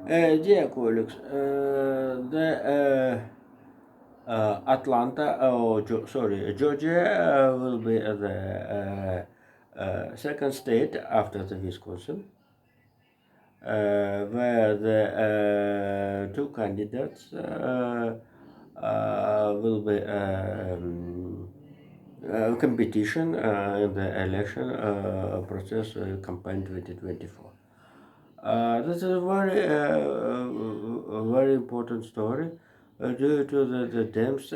Dear colleagues, the Atlanta, Georgia will be the second state after the Wisconsin, where the two candidates will be competition in the election process campaign 2024. This is a very important story due to the Dems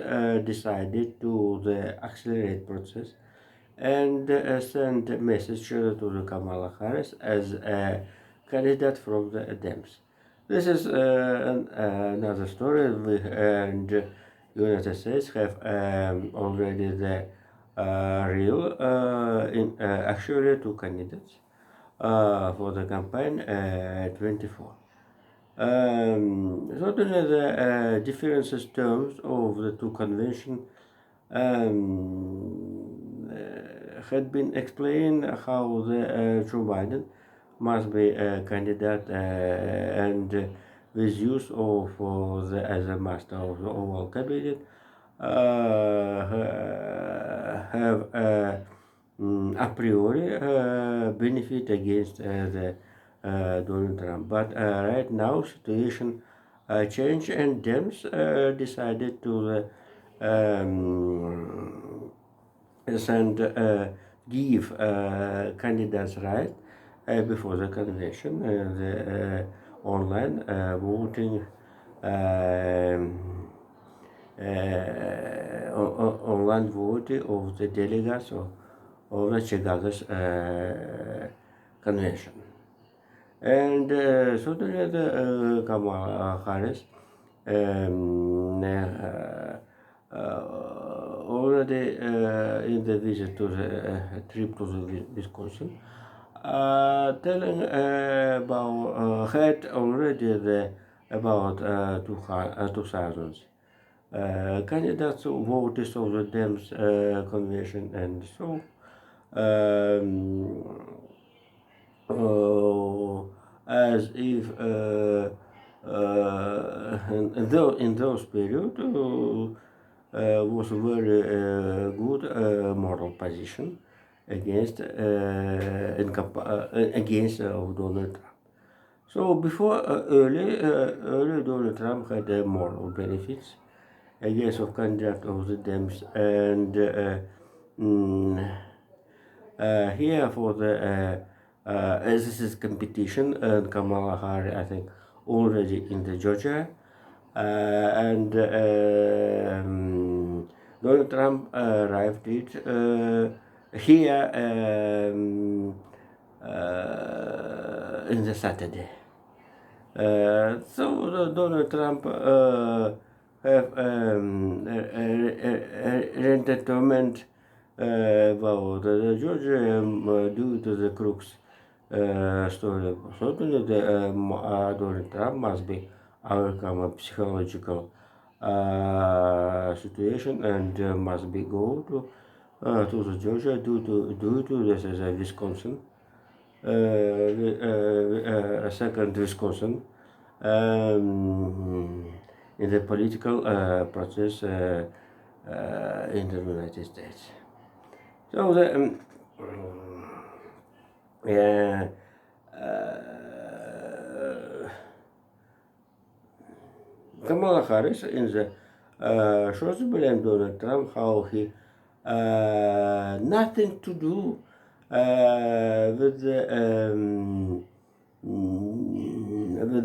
decided to the accelerate process and send a message to the Kamala Harris as a candidate from the Dems. This is another story, and United States have already the real actually two candidates for the campaign 24. Certainly the differences terms of the two conventions had been explained how the Joe Biden must be a candidate and with use of the as a master of the Oval Cabinet have a priori benefit against the Donald Trump. But right now situation changed and Dems decided to send give candidates right before the convention, the online voting, online voting of the delegates of the Chicago's convention. And certainly the Kamala Harris already in the visit to the trip to the Wisconsin, telling about had already the about 2000s candidates voters of the Dems convention and so as if in those period was a very good moral position against against Donald Trump. So before early Donald Trump had moral benefits against of candidate of the Dems and here for the as this is competition and Kamala Harris I think already in the Georgia and Donald Trump arrived it here in the Saturday. So Donald Trump have entertainment about the Georgia due to the crooks story. Certainly, the Donald Trump must be overcome a psychological situation and must be go to the Georgia due to this as a Wisconsin, second Wisconsin, in the political process in the United States. So the Kamala Harris in the shows blame Donald Trump how he nothing to do with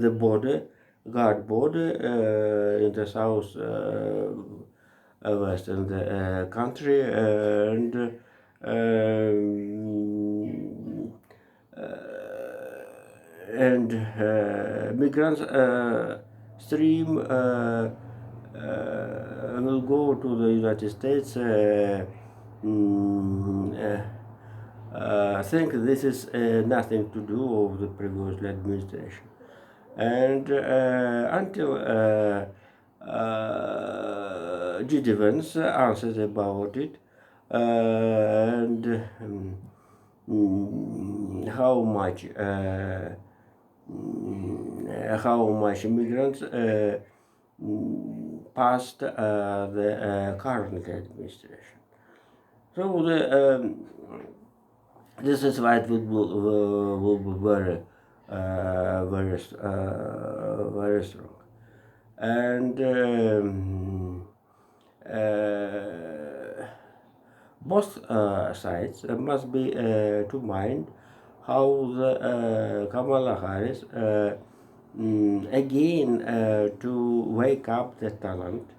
the border, guard border in the south western the country and migrants stream will go to the United States. I think this is nothing to do with the previous administration, and until G.D. Vance answered about it, and how much how much immigrants passed the current administration. So this is why it will be very strong. And both sides must be to mind how the Kamala Harris again to wake up the talent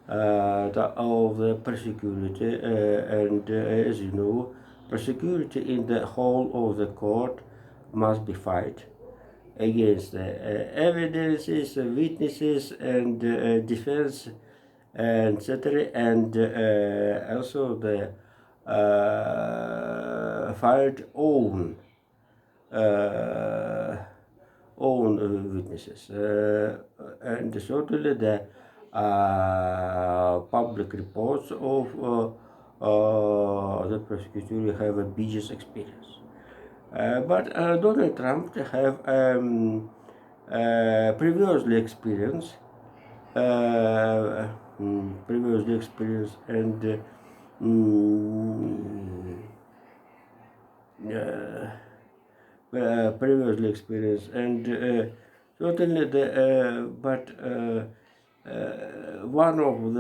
of the prosecurity, and as you know, prosecurity in the whole of the court must be fight against the evidences, witnesses, and defense, etc., and also the fight uh, own witnesses, and certainly the public reports of the prosecutor have a business experience. But Donald Trump have previously experienced and mm, previously experienced and certainly the but one of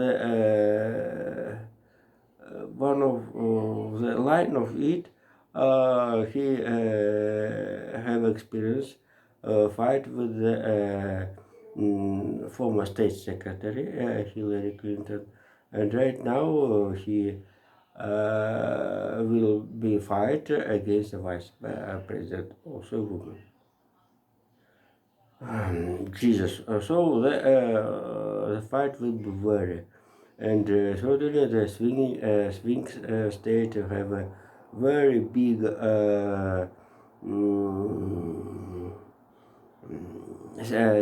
the line of it, he have experienced fight with the former state secretary Hillary Clinton, and right now he will be fight against the vice president, also a woman. Jesus. So the fight will be very, and certainly the swing state have a very big mm,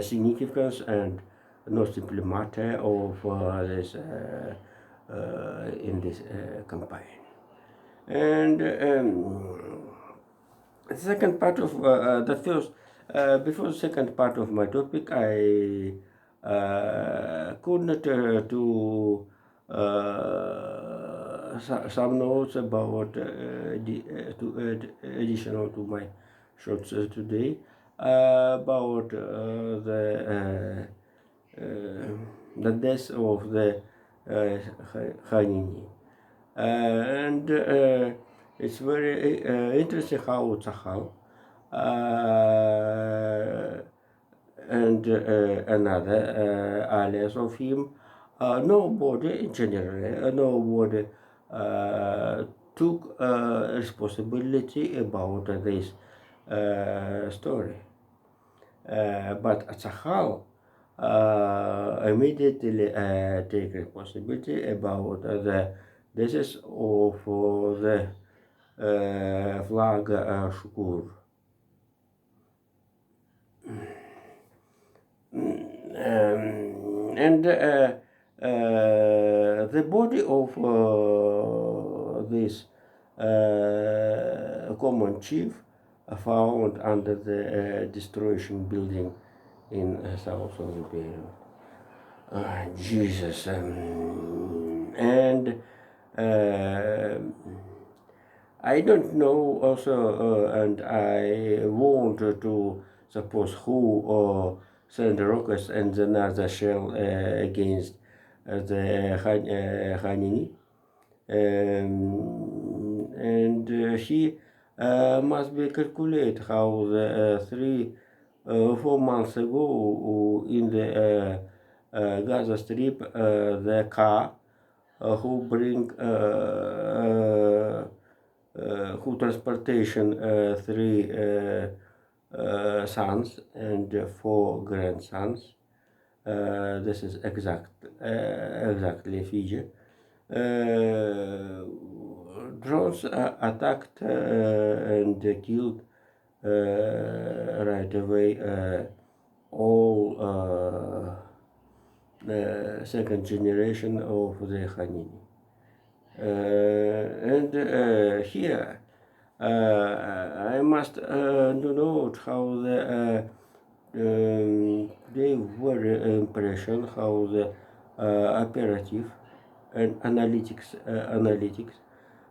significance and not simply matter of this in this campaign. And the second part of the first, before the second part of my topic, I could not to some notes about to add additional to my shorts today about the death of the Khanini. And it's very interesting how Tzahal and another allies of him, nobody in general, nobody took responsibility about this story. But Tzahal immediately take responsibility about the deaths of the flag Shukur. And the body of this common chief found under the destruction building in south of the Beirut. Jesus. And I don't know also, and I want to suppose who sent the rockets and another shell against the Khanini. And he must be calculate how the 4 months ago in the Gaza Strip, the car who bring who transportation 3 sons and 4 grandsons. This is exactly figure. Drones attacked and killed right away all the second generation of the Khanini. And here I must note how the they were impression how the operative and analytics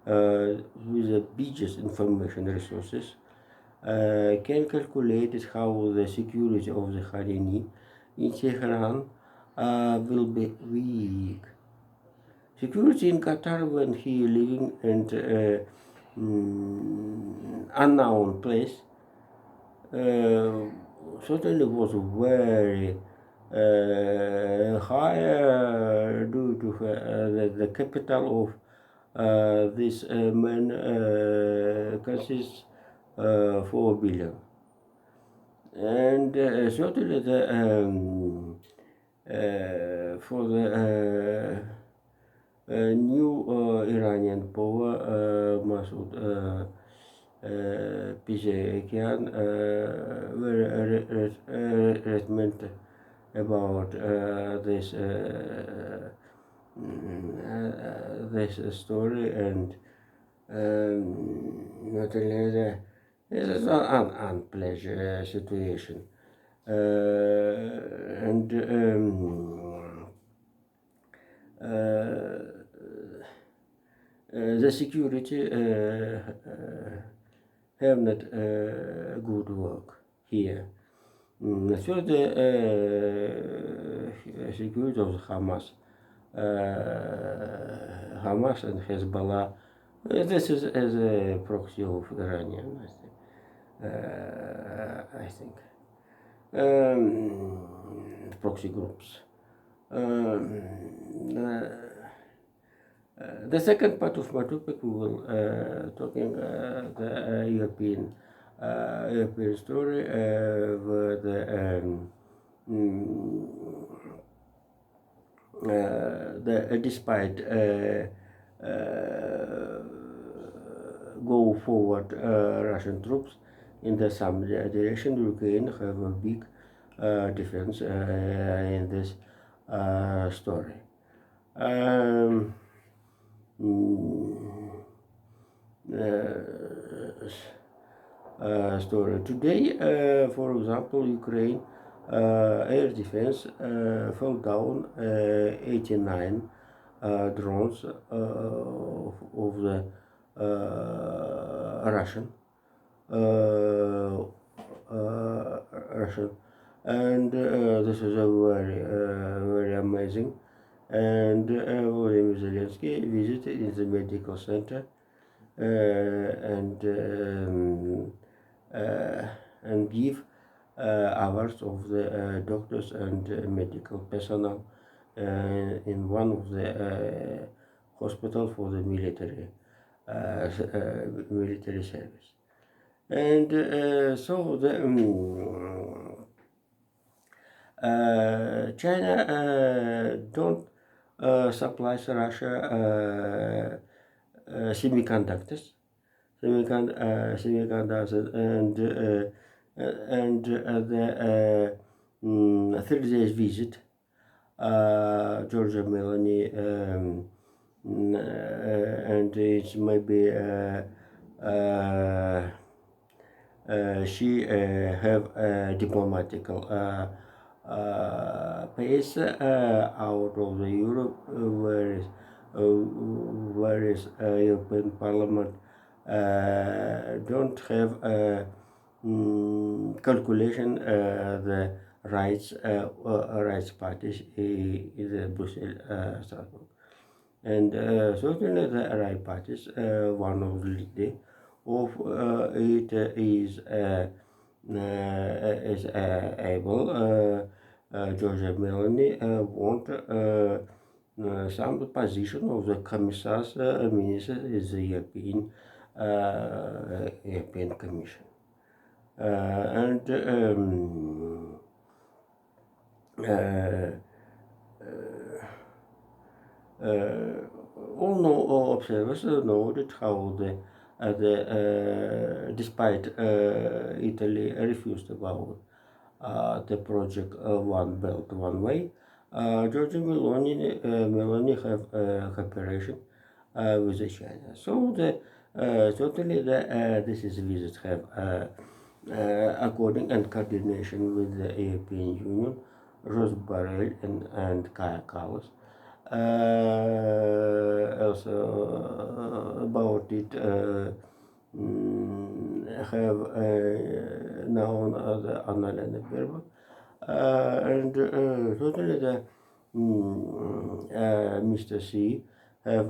with the biggest information resources can calculate how the security of the Khalini in Tehran will be weak. Security in Qatar when he living in unknown place certainly was very higher due to the capital of this man consists 4 billion. And certainly for the new Iranian power, Masoud Pezeshkian, very recommend about this story, and not only that, it's an unpleasant situation, and the security have not good work here. So the security of Hamas, Hamas and Hezbollah, this is as a proxy of Iranian, I think, proxy groups. The second part of my topic, we will talking the European story where despite go forward Russian troops in the some direction, Ukraine have a big defense in this story. Story today, for example, Ukraine air defense fell down 89 drones of the Russian, and this is a very amazing. And Volodymyr Zelensky visited in the medical center and give hours of the doctors and medical personnel in one of the hospital for the military service. And so the China don't supplies Russia semiconductors, and the 3 days visit Georgia Melanie, and it might be she have a diplomatical pace out of the Europe, whereas European Parliament don't have calculation the rights parties in the Brussels Strasbourg, and certainly the right parties one of the of it is able. Georgia Meloni want some position of the commissars minister is the European Commission, and all observers know that how despite Italy refused about the project One Belt One Way, Giorgia Meloni have cooperation with China. So certainly this is visit have according and coordination with the European Union, Josep Borrell and Kaja Kallas. Also about it have known the Annalena Baerbock, and totally the Mr. C have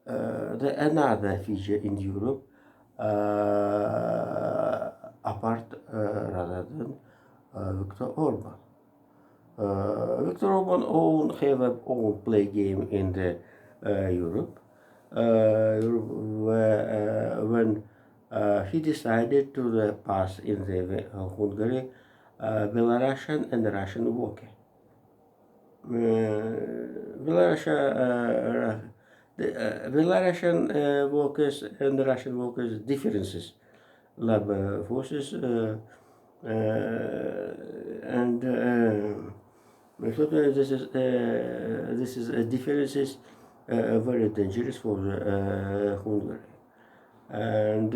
another figure in Europe apart rather than Viktor Orban. Viktor Orban have a own play game in the Europe, where, when he decided to pass in the Hungary Belarusian and Russian worker. Belarusian workers and the Russian workers differences, labor forces, and so this is differences very dangerous for Hungary, and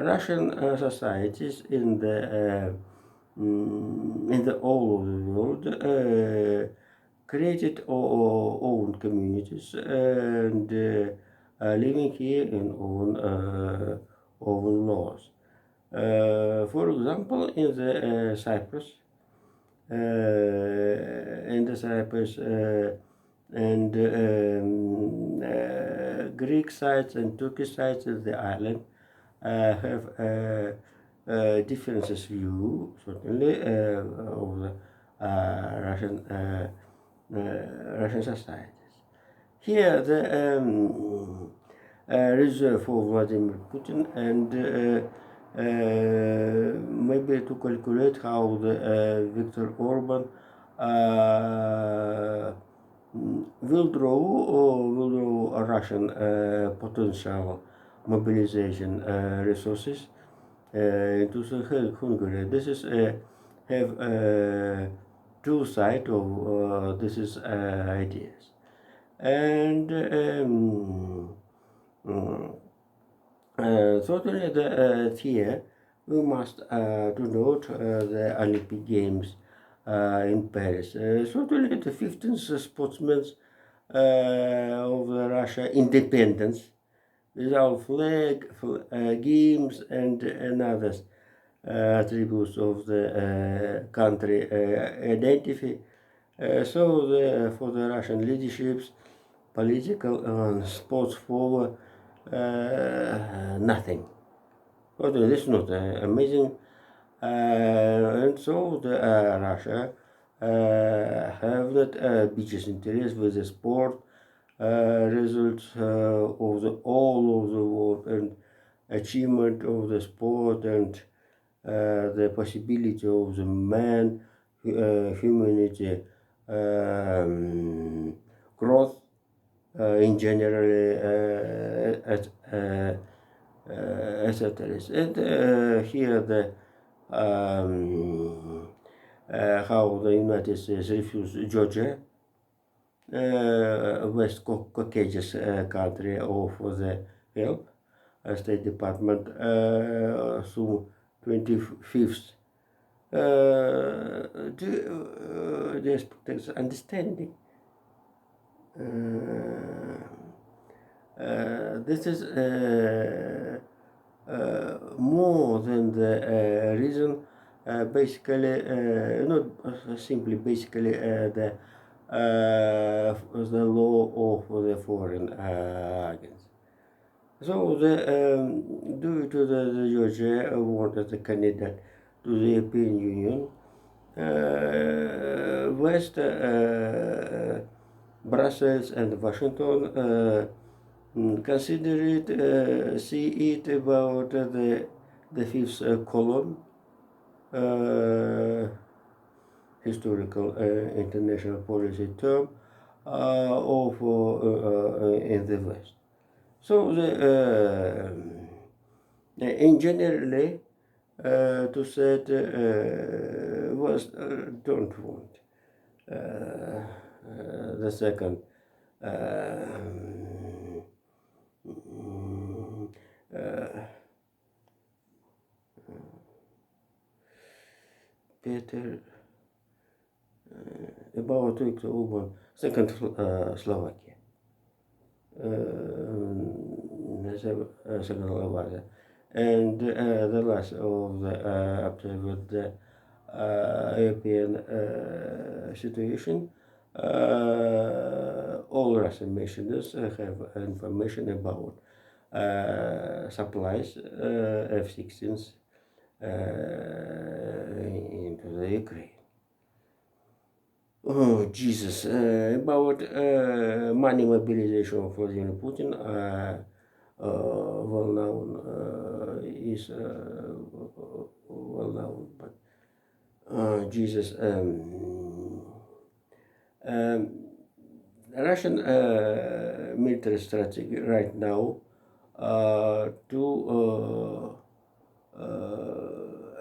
Russian societies in the all of the world created own communities and living here in own laws. For example, in the Cyprus, and Greek sites and Turkish sites of the island have differences view certainly of the Russian societies. Here, the reserve for Vladimir Putin and maybe to calculate how the Viktor Orban will draw a Russian potential mobilization resources into Hungary. This is have two sides of this is ideas, and certainly here we must to note the Olympic Games in Paris. Certainly the 15th sportsmen of the Russia independence without flag, games and others attributes of the country identity. So for the Russian leaderships, political and sports forward, nothing. But this is not amazing. And so the Russia have that biggest interest with the sport results of the all of the world and achievement of the sport and the possibility of the man humanity growth in general etc. And here the how the United States refused Georgia, West Caucasus country, for the help. State Department through 25th. There's understanding. This is more than the reason. Basically, not simply basically the law of the foreign agents. So due to the Georgia wanted the candidate to the European Union, West Brussels and Washington consider it, see it about the fifth column, historical international policy term of in the West. So in generally to said was don't want the second uh, Peter about Viktor Orban, second Slovakia. Second Slovakia. And the last of the observed the European situation. All Russian missionaries have information about supplies F-16s into the Ukraine. Oh, Jesus. About money mobilization of Vladimir Putin, well known, is well known, but Jesus. Um, Russian military strategy right now to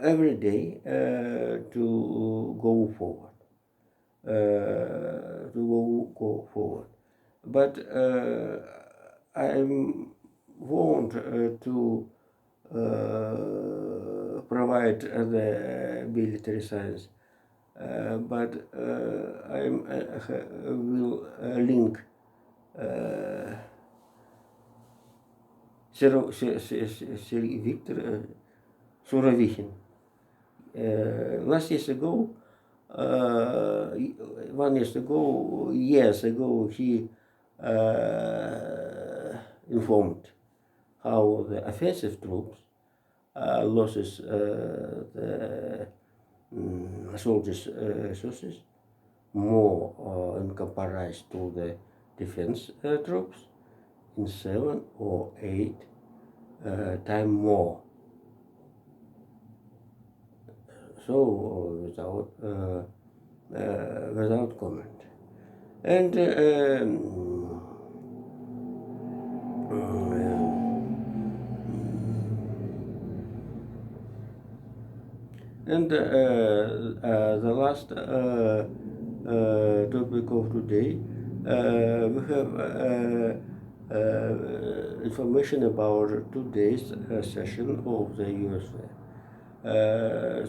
every day to go forward. Go forward. But I want to provide the military science, but I will link Victor Surovikin. Last years ago, 1 year ago, years ago, he informed how the offensive troops losses the soldiers' resources more in comparison to the defense troops in 7 or 8 times more. So without comment. And the last topic of today, we have information about today's session of the US Fed.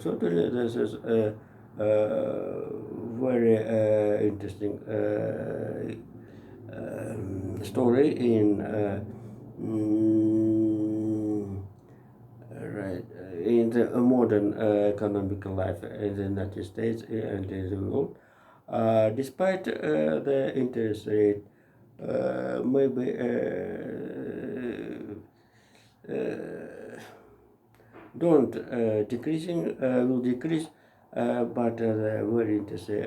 Certainly, this is a very interesting story in right in the modern economic life in the United States and in the world. Despite the interest rate maybe don't decreasing will decrease, but the very interesting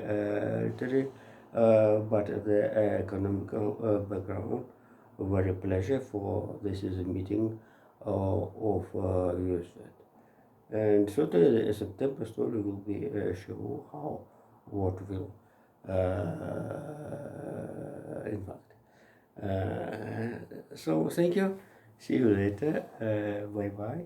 but the economical background very pleasure for this is a meeting of US Fed. And certainly the September story will be show how what will impact. So thank you. See you later. Bye bye.